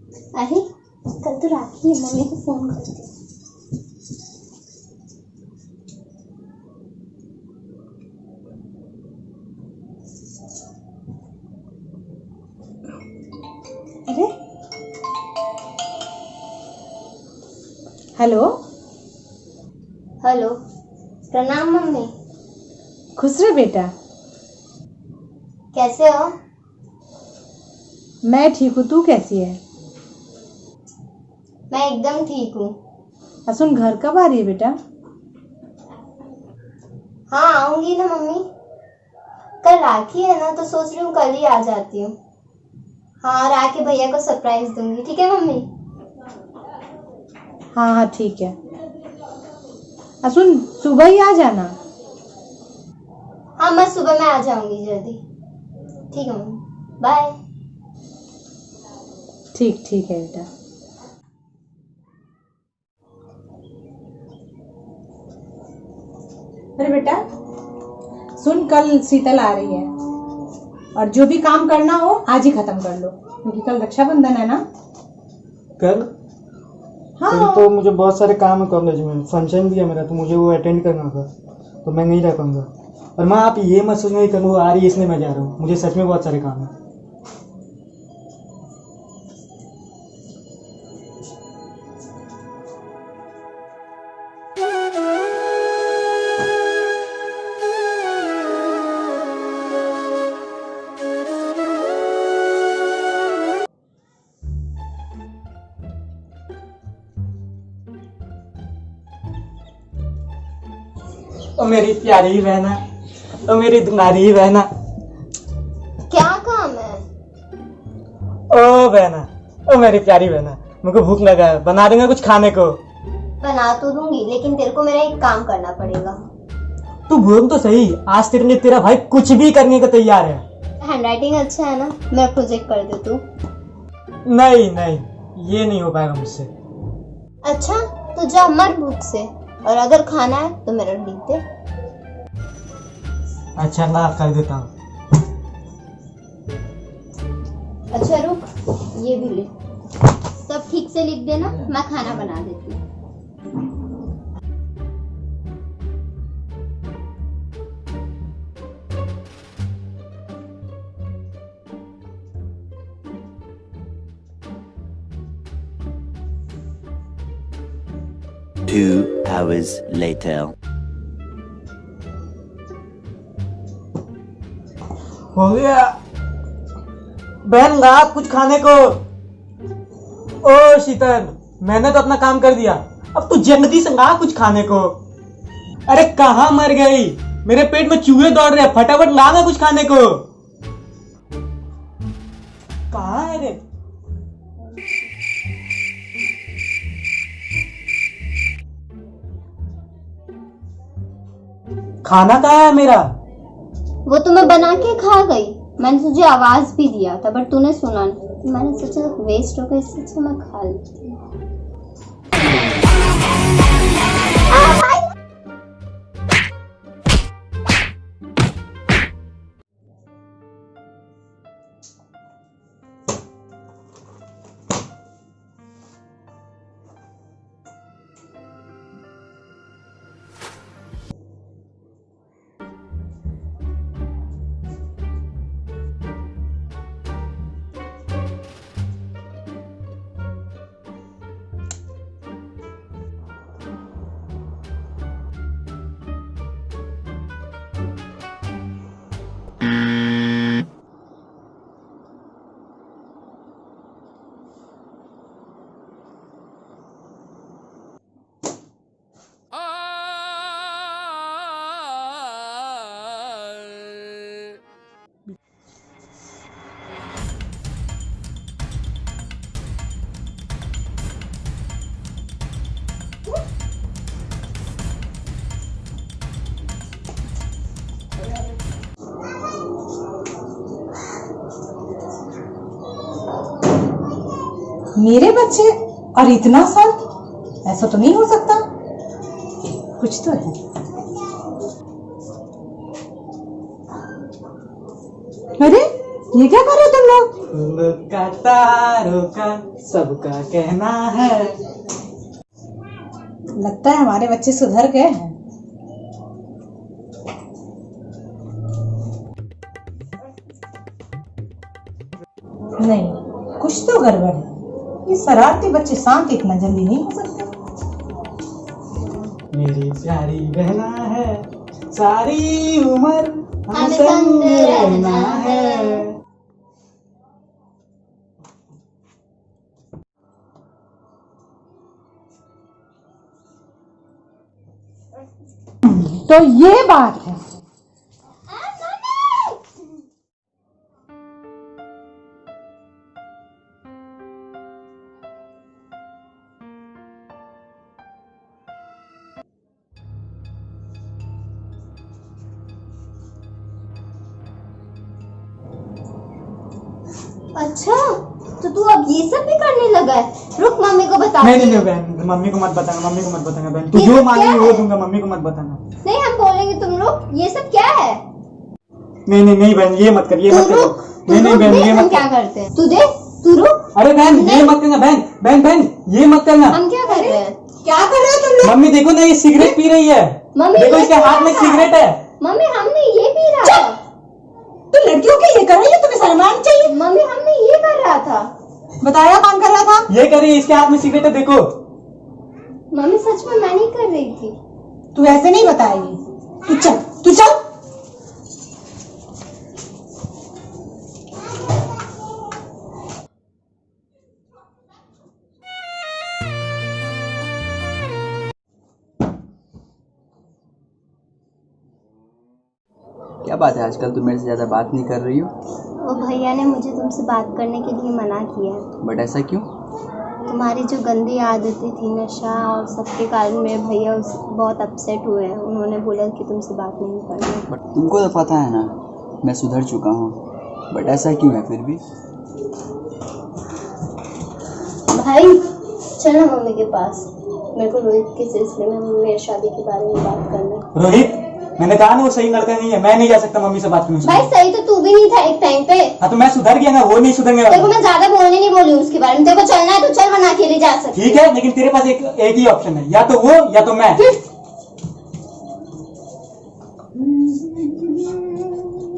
अरे कल तो राखी है, मम्मी को फोन करती हूँ। अरे हेलो। हेलो, प्रणाम मम्मी। खुश रह बेटा। कैसे हो? मैं ठीक हूँ, तू कैसी है? मैं एकदम ठीक हूँ। सुन, घर कब आ रही है बेटा? हाँ आऊंगी ना मम्मी। कल राखी है ना, तो सोच रही हूँ कल ही आ जाती हूँ। हाँ, और आके भैया को सरप्राइज दूंगी। ठीक है मम्मी? हाँ हाँ ठीक है। सुन, सुबह ही आ जाना। हाँ, मैं सुबह में आ जाऊंगी जल्दी। ठीक है मम्मी, बाय। ठीक ठीक है बेटा। अरे बेटा सुन, कल शीतल आ रही है और जो भी काम करना हो आज ही खत्म कर लो, क्योंकि कल रक्षाबंधन है ना। कल? हाँ कल तो मुझे बहुत सारे काम है कॉलेज में, फंक्शन भी है मेरा, तो मुझे वो अटेंड करना होगा, तो मैं नहीं रह पाऊंगा। और माँ आप ये मत सोचना कि कल वो आ रही है इसलिए मैं जा रहा हूँ, मुझे सच में बहुत सारे काम है। ओ मेरी प्यारी बहना, ओ मेरी दुलारी बहना। क्या काम है? ओ बहना, ओ मेरी प्यारी बहना, मुझे भूख लगा है, बना देंगे कुछ खाने को? बना तो दूंगी, लेकिन तेरे को मेरा एक काम करना पड़ेगा। तू बोल तो सही, आज तेरे लिए तेरा भाई कुछ भी करने को तैयार है। हैंडराइटिंग अच्छा है ना, मेरा प्रोजेक्ट कर दे तू। नहीं नहीं, ये नहीं हो पाएगा मुझसे। अच्छा तो जा, मर भूख से, और अगर खाना है तो मेरा लिख दे। अच्छा ला, कर देता हूँ। अच्छा रुक, ये भी ले, सब ठीक से लिख देना, मैं खाना बना देती हूँ। Two hours later. हो गया। बहन ला कुछ खाने को। ओ शीतल, मैंने तो अपना काम कर दिया, अब तू जल्दी से ला कुछ खाने को। अरे कहाँ मर गई, मेरे पेट में चूहे दौड़ रहे हैं, फटाफट ला ना कुछ खाने को। कहाँ है रे? खाना कहाँ है मेरा? वो तो मैं बना के खा गई, मैंने तुझे आवाज भी दिया था बट तूने सुना नहीं। मैंने सोचा वेस्ट हो गया, इससे अच्छा मैं खा लेती हूँ। मेरे बच्चे और इतना शांत, ऐसा तो नहीं हो सकता, कुछ तो है। अरे ये क्या कर रहे हो तुम लोग? फूलों का तारों का सबका कहना है। लगता है हमारे बच्चे सुधर गए हैं। नहीं, कुछ तो गड़बड़ है। ये शरारती बच्चे शांत इतना जल्दी नहीं हो सकते। मेरी प्यारी बहना है, सारी उम्र हम हमें संग संग रहना रहना है। है। तो ये बात है। अच्छा, तो तू अब ये सब भी करने लगा है? रुक, मम्मी को बता। नहीं नहीं नहीं बहन, मम्मी को मत बताना, मम्मी को मत बताना बहन। तू ये जो सब मांगेगी क्या वो है? दूंगा, मम्मी को मत बताना। नहीं, हम बोलेंगे, तुम रुक। ये सब क्या है? नहीं नहीं नहीं बहन, ये मत कर, ये तू मत कर। रुक, तू नहीं नहीं रुक, बहन, देख ये हम मत क्या कर। करते हैं। तू देख, तू रुक। अरे बहन, ये मत करना बहन, बहन बहन, ये मत करना। हम क्या कर रहे हैं? क्या कर रहे हो तुम लोग? मम्मी देखो ना, ये सिगरेट पी रही है। मम्मी, देखो ये इसके पी हाथ में रहा था। सिगरेट है। मम्मी, हमने ये पी रहा था। तो लड़कियों के ये कर रही है, तुम्हें शर्म आनी चाहिए। मम्मी, हमने ये कर रहा था। बताया कौन कर रहा था? ये कर रही है, इसके हाथ में सिगरेट है, देखो। मम्मी, सच में मैं नहीं कर रही थी। तू ऐसे नहीं बताएगी। तू चल, तू चल। क्या बात है, आजकल तुम मेरे से ज़्यादा बात नहीं कर रही हो? वो भैया ने मुझे तुमसे बात करने के लिए मना किया। बट ऐसा क्यों? तुम्हारी जो गंदी आदतें थी, नशा और सबके कारण मेरे भैया बहुत अपसेट हुए हैं। उन्होंने बोला कि तुमसे बात नहीं करनी। बट तुमको तो पता है ना, मैं सुधर चुका हूँ। बट ऐसा क्यों है फिर भी? भाई, चलो मम्मी के पास। मेरे को रोहित के सिलसिले में मेरी शादी के बारे में बात करना है। रोहित, मैंने कहा ना वो सही लड़का नहीं है, मैं नहीं जा सकता मम्मी से बात करने। भाई, सही तो तू भी नहीं था एक टाइम पे। हाँ तो मैं सुधर गया ना, वो नहीं सुधर तेरे को गया। मैं ज्यादा बोलने नहीं बोली उसके बारे में। तेरे को चलना है तो चल, वरना अकेले जा सकती। ठीक है, लेकिन तेरे पास एक ही ऑप्शन है, या तो वो या तो मैं।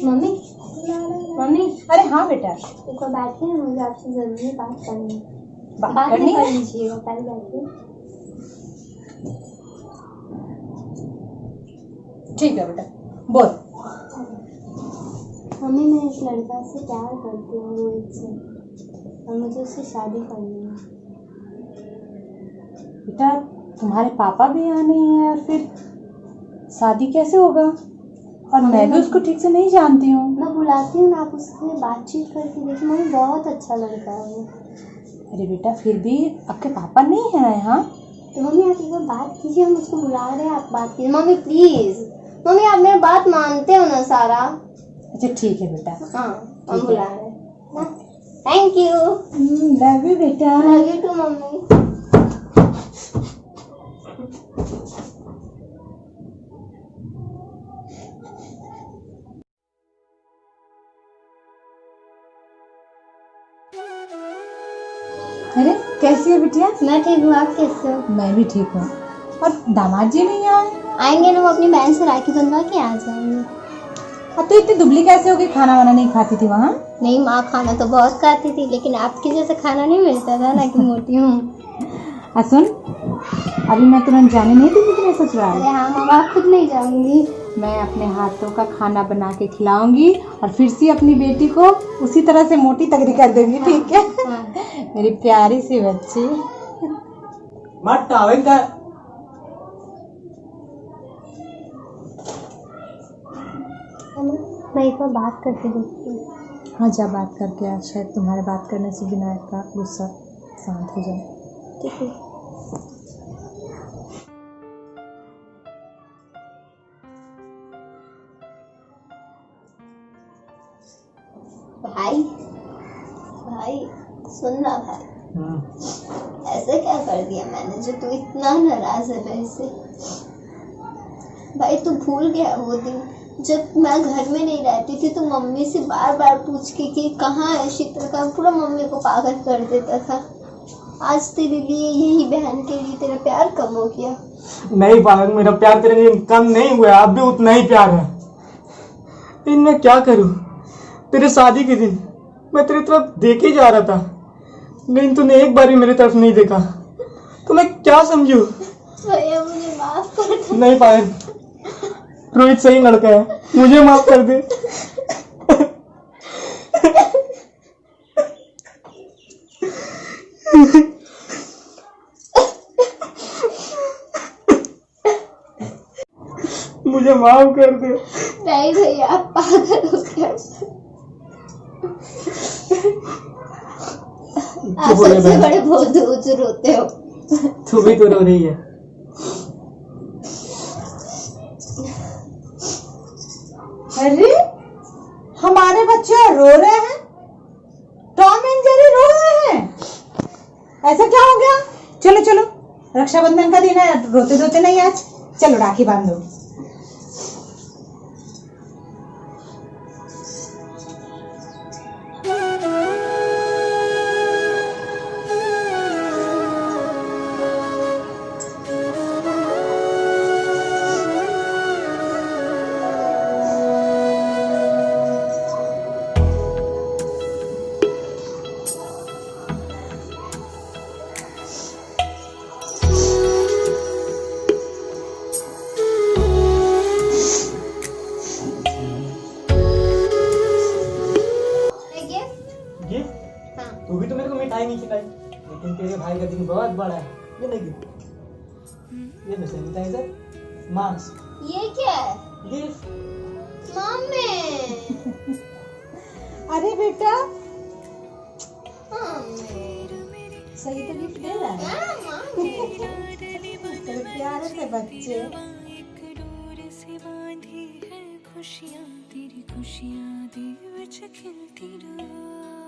मम्मी, मम्मी, अरे हाँ बेटा, एक बार बैठिए ना, मुझे आपसे जरूरी बात करनी है। बात बात करनी नहीं कर है? लीजिएगा, पहले बैठिए। ठीक है बेटा, बोल। मम्मी, मैं इस लड़का से प्यार करती हूँ, रोहित से, और मुझे उससे शादी करनी है। बेटा, तुम्हारे पापा भी यहाँ नहीं है और फिर शादी कैसे होगा? और मैं भी उसको ठीक से नहीं जानती हूँ। मैं बुलाती हूँ ना, आप उससे बातचीत करके देखिए। मम्मी, बहुत अच्छा लड़का है वो। अरे बेटा, फिर भी आपके पापा नहीं है यहाँ। तो मम्मी, आप एक बार बात कीजिए, हम उसको बुला रहे हैं, आप बात कीजिए। मम्मी प्लीज, मम्मी आप मेरी बात मानते हो ना सारा? अच्छा ठीक है बेटा। हाँ, हम बुला रहे हैं। Thank you. लव यू बेटा। Love you too mummy. अरे कैसी है बिटिया? मैं ठीक हूँ, आप कैसे हो? मैं भी ठीक हूँ। और दामाद जी नहीं आए? आएंगे ना, वो अपनी बहन से राखी बंधवा के आ जाएंगे। अब तो इतनी दुबली कैसे हो गई? खाना वाना नहीं खाती थी वहाँ? नहीं माँ, खाना तो बहुत खाती थी, लेकिन आपकी जैसे खाना नहीं मिलता था ना, कि मोटी हूँ। सुन, अभी मैं तुरंत जाने नहीं दूंगी तुम्हें ससुराल। अरे हाँ मामा, आप खुद नहीं जाऊंगी। मैं अपने हाथों का खाना बना के खिलाऊंगी और फिर से अपनी बेटी को उसी तरह से मोटी तगड़ी कर दूंगी, ठीक है? हाँ। मेरी प्यारी सी बच्ची। मत टावेल का। मैं एक बार बात करके देखती हूँ। हाँ जा, बात करके आज शायद तुम्हारे बात करने से विनायक का गुस्सा शांत हो जाए। ठीक है। भाई, भाई सुन रहा भाई, ऐसे क्या कर दिया मैंने जो तू इतना नाराज है मेरे से? भाई तू भूल गया वो दिन जब मैं घर में नहीं रहती थी तो मम्मी से बार बार पूछ के कि कहाँ है शीतल, का पूरा मम्मी को पागल कर देता था। आज तेरे लिए, यही बहन के लिए तेरा प्यार कम हो गया। नहीं पागल, मेरा प्यार तेरे लिए कम नहीं हुआ, अब भी उतना ही प्यार है। लेकिन मैं क्या करूं, तेरे शादी के दिन मैं तेरी तरफ देख ही जा रहा था, लेकिन तूने एक बार भी मेरी तरफ नहीं देखा, तो मैं क्या समझूं? भैया मुझे माफ कर दो। नहीं पायल, रोहित सही लड़का है, मुझे माफ कर दे। मुझे माफ कर दे। नहीं भैया, आप पागल हो गया। आप सबसे बड़े बहादुर होते हो। तू भी तो रो रही है। अरे हमारे बच्चे रो रहे हैं, टॉम एंड जेरी रो रहे हैं, ऐसा क्या हो गया? चलो चलो, रक्षाबंधन का दिन है, रोते धोते नहीं आज, चलो राखी बांधो। गिफ्ट? हाँ। तू भी तो मेरे को मिठाई नहीं खिलाई, लेकिन तेरे भाई का दिन बहुत बड़ा है। ये नहीं गिफ्ट, ये सैनिटाइजर, मास्क, ये क्या है? गिफ्ट। मम्मी। अरे बेटा, सही तो गिफ्ट दे रहा है, तेरे प्यारे से बच्चे। खुशियां तेरी खुशियां दी विच खिलती रहो।